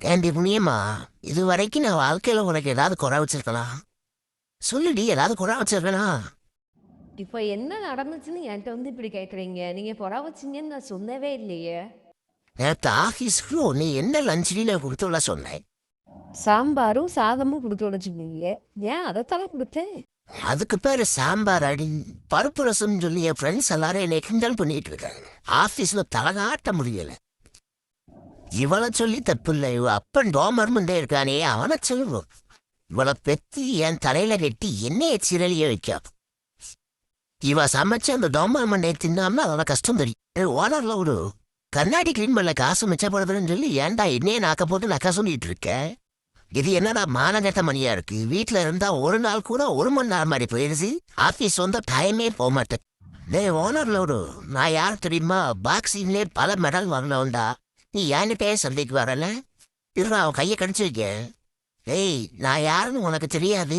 ஏண்டி புண்ணியம்மா, இது வரைக்கும் நான் வாழ்க்கையில உனக்கு ஏதாவது குறை வச்சிருக்கலாம்? சொல்லுடி, ஏதாவது குறை வச்சிருக்கனா? இப்போ என்ன நடந்துச்சுன்னு என்கிட்ட வந்து இப்படி கேட்குறீங்க? நீங்க புறா வச்சீங்கன்னு நான் சொல்லவே இல்லையே. நேற்று ஆஃபீஸ்க்கு நீ என்ன லஞ்சில கொடுத்துள்ள சொன்னேன். சாம்பாரும் சாதமும் கொடுத்து வச்சுருந்தீங்க. ஏன் அதைத்தானே கொடுத்தேன். அதுக்கு பேரு சாம்பார் அடி பருப்பு ரசம்னு சொல்லி என் ஃப்ரெண்ட்ஸ் எல்லாரும் என்னை கிண்டல் பண்ணிட்டு இருக்காங்க. ஆஃபீஸ்ல தலகாட்ட முடியல. இவளை சொல்லி தப்பு இல்லை, இவ அப்பன் டோமர்மெண்டே இருக்கானே அவனை சொல்லுவோம். இவளை பெத்தி என் தலையில கட்டி என்னைய சிரலிய வைக்க. இவ சமைச்சு அந்த டோமர்மெண்டை தின்னாம அதோட கஷ்டம் தெரியும். ஓனர்ல ஒரு கண்ணாடி கிளீன் பண்ணல காசு மிச்சப்படுதுன்னு சொல்லி ஏன்டா என்னையே நாக்க போட்டு நக்கா சொல்லிட்டு இருக்க. இது என்னடா மானகட்ட மணியா இருக்கு. வீட்டுல இருந்தா ஒரு நாள் கூட 1 மணி நேரம் மாதிரி போயிடுச்சு. ஆபீஸ் வந்தா டைமே போக மாட்டேன். ஓனர்ல ஒரு நான் யார் தெரியுமா? பாக்ஸிங்லே பல மெடல் வாங்கினவன்டா. நீ என்கிட்டே சண்டைக்கு வரல. இருடா அவன் கையை கடிச்சு வைக்க. ஏய், நான் யாருன்னு உனக்கு தெரியாது.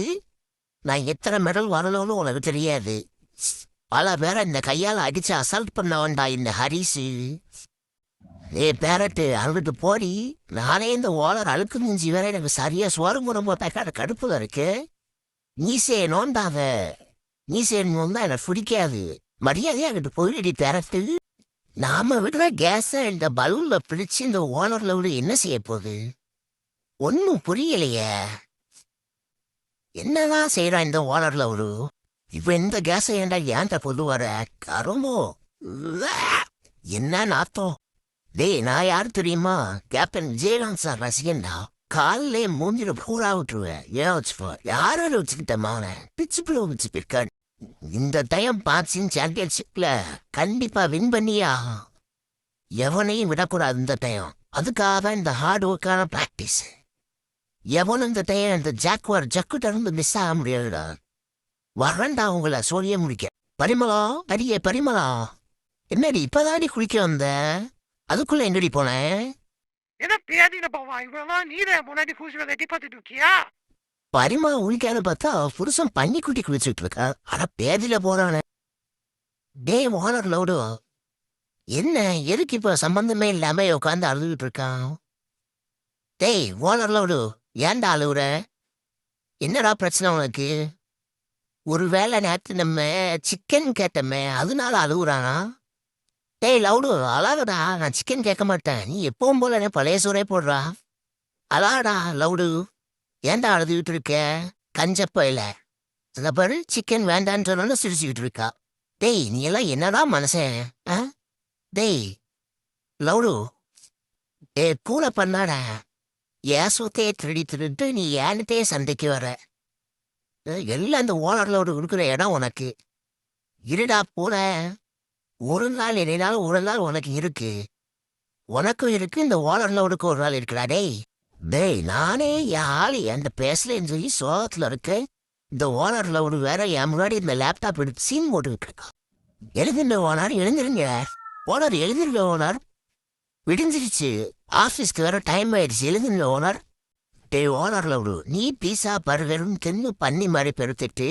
நான் எத்தனை மெடல் வரணும்னு உனக்கு தெரியாது. பல பேரை இந்த கையால் அடிச்சு அசால்ட் பண்ணவன்டா இந்த ஹரிசு. பேரட்டு அழுது போடி. நானே இந்த ஓனர் அழுக்கு மிஞ்சி வேற எனக்கு சரியா சோறு முறம்போ பேக்காட கடுப்புல இருக்கு. நீசே நோண்டாத. நீசே நோந்தா எனக்கு பிடிக்காது. மரியாதையா அங்கிட்டு போயிடி பேரட்டு. நாம விடுற கேஸ இந்த பலூன்ல பிடிச்சு இந்த ஓனர்ல விட என்ன செய்ய போகுது? ஒன்னும் புரியலையே. என்னதான் செய்யறான் இந்த ஓனர்ல ஒரு. இப்ப இந்த கேஸ ஏன்டா ஏன்டா பொது வர கருமோ? என்ன நாத்தம். டேய், நான் யாரு தெரியுமா? கேப்டன் விஜயகாந்த் சார் ரசிகன்டா. காலிலே மூஞ்சில பூரா விட்டுருவேன். ஏன் வச்சுப்போ யாரும் வச்சுக்கிட்ட மாவன பிச்சு பிள்ளை வச்சு பிற்காடு. இந்த டைம் பாக்ஸிங் சாம்பியன்ஷிப்ல கண்டிப்பா வின் பண்ணியா. எவனையும் விடக்கூடாது இந்த டைம். அதுக்காக தான் இந்த ஹார்ட் ஒர்க்கான பிராக்டிஸ். எவனும் இந்த டைம் இந்த ஜாக்குவார் ஜக்குட்ட இருந்து மிஸ் ஆக முடியாதுடா. வரண்டா உங்களை சொல்லிய முடிக்க. பரிமளம், அடியே பரிமளம், என்னடி இப்பதாடி குளிக்க வந்த? அதுக்குள்ள எங்கடி போனேன்? பரிமா உளிக்கான்னு பார்த்தா புருஷன் பண்ணி குட்டி குளிச்சுட்டு இருக்கா. ஆனா பேதியில போறானே. டே ஓனர் லோடு, என்ன எதுக்கு இப்ப சம்பந்தமே இல்லாம உட்காந்து அழுதுட்டு இருக்கான்? டேய் ஓனர் லோடு, ஏன்டா அழுவுற? என்னடா பிரச்சனை உனக்கு? ஒருவேளை நேற்று நம்ம சிக்கன் கேட்டோமே அதனால அழுகுறானா? டேய் லவுடு, அழாதடா. நான் சிக்கன் கேட்க மாட்டேன். நீ எப்பவும் போல என்ன பழைய சோறே போடுறா. அழாடா லவுடு. ஏன்டா அழுதுகிட்டு இருக்க? கஞ்சப்ப இல்ல சில பேர் சிக்கன் வேண்டான்னு சொன்னாலும் சிரிச்சுக்கிட்டு இருக்கா. டேய் நீ எல்லாம் என்னடா மனசன்? டேய் லவுடு, கூட பண்ணாடா. ஏன் சொத்தையே திருடி திருட்டு நீ ஏன்னுட்டே சண்டைக்கு வர. எல்லாம் இந்த ஓனர்ல இருக்கிற இடம் உனக்கு. இருடா போற. ஒரு நாள் என்னைனாலும் ஒரு நாள் உனக்கு இருக்கு. உனக்கும் இருக்கு, இந்த ஓனர்ல ஒரு நாள் இருக்குடா. டேய் டேய், நானே என் ஆளு என்கிட்ட பேசலன்னு சொல்லி சோகத்துல இருக்கேன். இந்த ஓனர்ல ஒரு வேற என் முன்னாடி இந்த லேப்டாப் எடுத்து சீன் போட்டுக்கிட்டு இருக்கா. எழுதுங்க ஓனர், எழுந்துருங்க. ஓனர் எழுதிருங்க ஓனர். விடிஞ்சிருச்சு. ஆஃபீஸ்க்கு வேற டைம் ஆயிடுச்சு. எழுதுங்க ஓனர். டே ஓனர்ல விடு. நீ பீஸா பர்கரும் தின்னு பண்ணி மாதிரி பெருத்துட்டு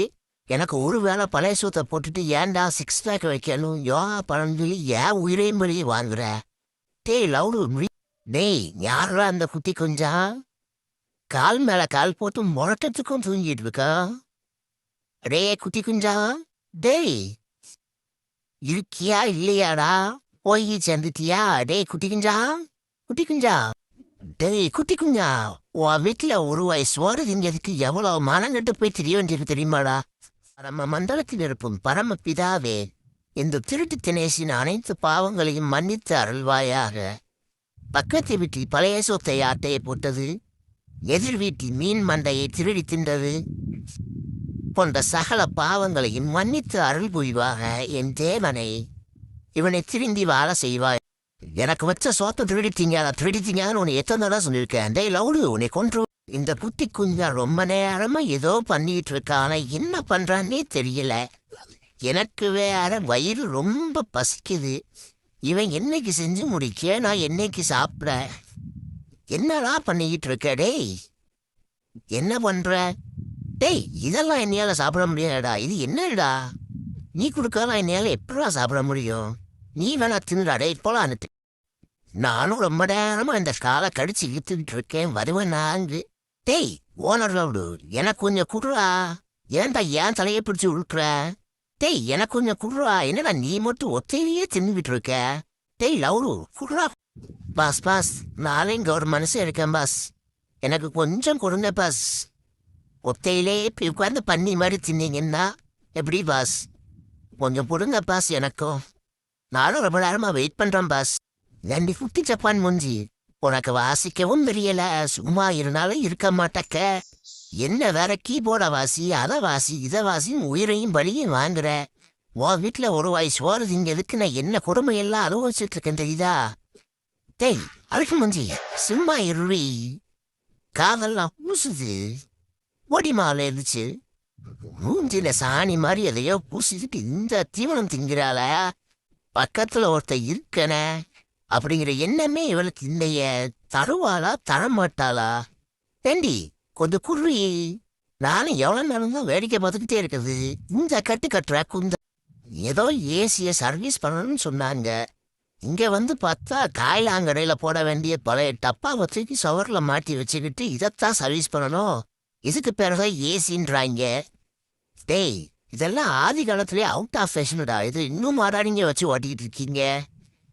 எனக்கு ஒரு வேளை பழைய சூத்தை போட்டுட்டு ஏன்டா 6 பேக் வைக்கணும் யோகா பழம் சொல்லி ஏன் உயிரையும் வழி வாங்குற? டேய் லவுடு, டேய் யாரா அந்த குட்டி கொஞ்சா? கால் மேல கால் போட்டு முழக்கத்துக்கும் தூங்கிட்டு இருக்கா. டே குட்டி குஞ்சா, டேய் இருக்கியா இல்லையாடா? போய் சேர்ந்துட்டியா? டேய் குட்டி குஞ்சா, குட்டி குஞ்சா, டேய் குட்டி குஞ்சா, உன் வீட்டுல ஒரு வயசு சோறு திங்கிறதுக்கு எவ்வளவு மனங்கட்டு போய் தெரிய வேண்டியது தெரியுமாடா? பரம மண்டலத்தில் இருக்கும் பரமபிதாவே, இந்த திருட்டு தினேசின் அனைத்து பாவங்களையும் மன்னித்து அருள்வாயாக. பக்கத்து வீட்டில் பழைய சொத்தை ஆட்டையை போட்டது, எதிர் வீட்டில் மீன் மண்டையை திருடி தின்றது போன்ற சகல பாவங்களையும் மன்னித்து அருள் புரிவாக என் தேவனை. இவனை திரும்பி வாழ செய்வாய். எனக்கு வச்ச சோத்தை திருடித்தீங்கன்னு உன்னை எத்தனை தடவை சொல்லியிருக்கேன். டேய் லவுடு, உன்னை கொன்று. இந்த குட்டி குஞ்சா ரொம்ப நேரமா ஏதோ பண்ணிட்டு இருக்கான. என்ன பண்றான்னே தெரியல. எனக்கு வேற வயிறு ரொம்ப பசிக்குது. இவன் என்னைக்கு செஞ்சு முடிக்க நான் என்னைக்கு சாப்பிட? என்னடா பண்ணிக்கிட்டு இருக்க? டேய் என்ன பண்ற? டேய் இதெல்லாம் என்னையால சாப்பிட முடியாதடா. இது என்னடா நீ கொடுக்கலாம், என்னையால எப்படா சாப்பிட முடியும்? நீ வேணா தின்னுடா. டேய் போலாம். நானும் ரொம்ப நேரமா இந்த காலை கடிச்சு இழுத்துக்கிட்டு இருக்கேன், வருவேன் நான்கு. டேய் ஓனர் லவுடு, எனக்கு கொஞ்சம் குடுறா. ஏன்டா ஏன் தலையை பிடிச்சு உழுக்குற? டேய் எனக்கு கொஞ்சம் குடுறா. என்னடா நீ மட்டும் ஒத்தையிலேயே தின்னுவிட்டு இருக்க? டேய் லவுடு குடுறா. பாஸ் பாஸ், நானும் இங்க ஒரு மனுஷன் இருக்கேன் பாஸ், எனக்கு கொஞ்சம் கொடுங்க பாஸ். ஒத்தையிலே இப்படி உட்காந்து பண்ணி மாதிரி தின்னீங்கன்னா எப்படி பாஸ்? கொஞ்சம் கொடுங்க பாஸ் எனக்கும். நானும் ரொம்ப நேரமா வெயிட் பண்றேன் பாஸ். ரெண்டு குட்டி ஜப்பான் மூஞ்சி, உனக்கு வாசிக்கவும் தெரியல, சும்மா இருந்தாலும் இருக்க மாட்டக்க. என்ன வேற கீபோர்டை வாசி, அதை வாசி, இதை வாசி, உயிரையும் பலியும் வாங்குற. உன் வீட்டுல ஒரு வாய் சோறு திங்கிறதுக்கு நான் என்ன கொடுமையெல்லாம் அனுபவிச்சுட்டு இருக்கேன் தெரியுதா? டேய் அழுக்கு மூஞ்சி, சும்மா இருவி. காதெல்லாம் பூசுது, ஒடிமால இருந்துச்சு. மூஞ்சில சாணி மாதிரி எதையோ பூசிட்டு இந்த தீவனம் திங்கிறாள. பக்கத்துல ஒருத்த இருக்கன அப்படிங்கிற எண்ணமே இவளுக்கு இல்லைய. தருவாளா தரமாட்டாளா? ஏண்டி கொஞ்சம் குர்ரி. நானும் எவ்வளவு நேரம் தான் வேடிக்கை பார்த்துக்கிட்டே இருக்குது. இந்த கட்டு கட்டுற குந்த ஏதோ ஏசிய சர்வீஸ் பண்ணணும்னு சொன்னாங்க. இங்க வந்து பார்த்தா காயிலாங்கடையில போட வேண்டிய பழைய டப்பாவை தூக்கி சவர்ல மாட்டி வச்சுக்கிட்டு இதைத்தான் சர்வீஸ் பண்ணணும், இதுக்கு பிறகு ஏசின்றாங்க. டேய் இதெல்லாம் ஆதி காலத்திலேயே அவுட் ஆஃப் ஃபேஷனுடா. இது இன்னும் மாடாடிங்க வச்சு ஓட்டிக்கிட்டு இருக்கீங்க.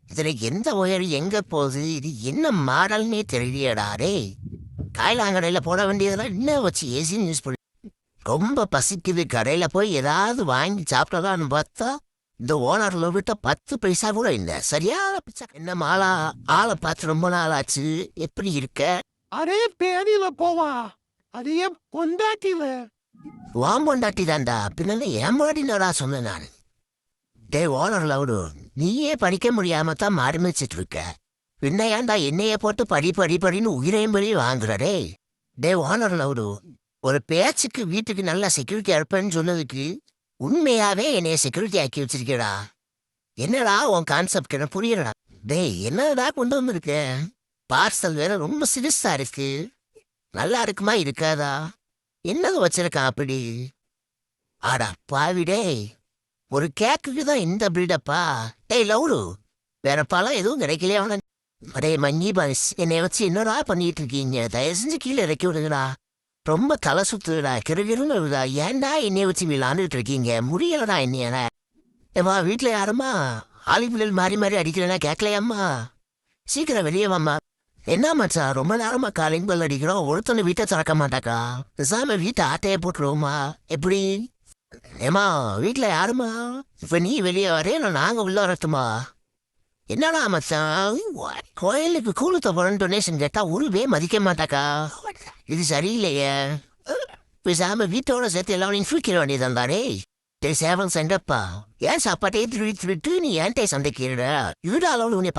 இதுல எந்த ஒயர் எங்க போகுது, இது என்ன மாடல்னே தெரியலையடா. டேய் காயிலாங்கடையில போட வேண்டியதெல்லாம் இன்னும் வச்சு ஏசின்னு யூஸ் பண்ணி. ரொம்ப பசிக்குது, கடையில போய் ஏதாவது வாங்கி சாப்பிட்டதான்னு பார்த்தா இந்த ஓனர்ல விட்ட 10 பைசா கூட இல்லை. சரியான பிச்சை. என்ன மாலா, ஆளை பார்த்து ரொம்ப நாள் ஆச்சு, எப்படி இருக்க? அரே பேரில போவா, அது ஏன் பொண்டாட்டில? வாம்பொண்டாட்டி தான்டா, பின்ன ஏமாடினடா சொன்னேன் நான். டே ஓனர் லவுடு, நீயே படிக்க முடியாம தான் ஆரம்பிச்சிட்டு இருக்க. பின்ன ஏன்டா என்னைய போட்டு படி படி படின்னு உயிரையும் படி வாங்குறடே. டே ஓனர் லவுடு, ஒரு பேச்சுக்கு வீட்டுக்கு நல்லா செக்யூரிட்டி இருப்பேன்னு சொன்னதுக்கு உண்மையாவே என்னைய செக்யூரிட்டி ஆக்கி வச்சிருக்கடா. என்னடா உன் கான்செப்ட் என்ன புரியலடா. டேய் என்னடா கொண்டு வந்திருக்க? பார்சல் வேற ரொம்ப சிறுசா இருக்கு, நல்லா இருக்குமா இருக்காதா? என்னது வச்சிருக்கான் அப்படி? ஆடா பாவிடே, ஒரு கேக்குக்கு தான் இந்த பில்டப்பா? டேய் லவுடு, வேற பழம் எதுவும் கிடைக்கலையா அவன? அடே மங்கி பாய்ஸ், என்னை வச்சு என்னடா பண்ணிட்டு இருக்கீங்க? தயவு செஞ்சு கீழே இறக்கி விடுங்கடா, ரொம்ப தலை சுத்துடா, கிருகிருன்னு இருக்குதா. ஏன்டா என்னைய வச்சு விளாண்டுட்டு இருக்கீங்க? முடியலடா என்னையன. ஏமா வீட்டுல யாருமா ஆலிபிள்ளல் மாறி மாறி அடிக்கிறேன்னா கேட்கலையாம்மா? சீக்கிரம் வெளியே வாம்மா. என்ன மச்சான் ரொம்ப நேரமா காலிங் பெல் அடிக்கிறோம், ஒருத்தனை வீட்டை திறக்க மாட்டாக்கா? பேசாம வீட்டை ஆட்டையை போட்டுருவோமா எப்படி? ஏமா வீட்டுல யாருமா? இப்ப நீ வெளியே வரே, நாங்க உள்ள வரட்டுமா? என்னடா மச்சான், கோயிலுக்கு கூலத்தை போறேன்னு டொனேஷன் கேட்டா உருவே மதிக்க மாட்டாக்கா? இது சரியில்லையே. பேசாம வீட்டோட சேர்த்து எல்லாரையும் தூக்கிட வேண்டியதான் தானே. சேவல் சண்டப்பா, ஏன் சாப்பாட்டே திருவிட்டு நீ ஏன்டே சண்டைக்கிறா? இவட அளவு உன்னை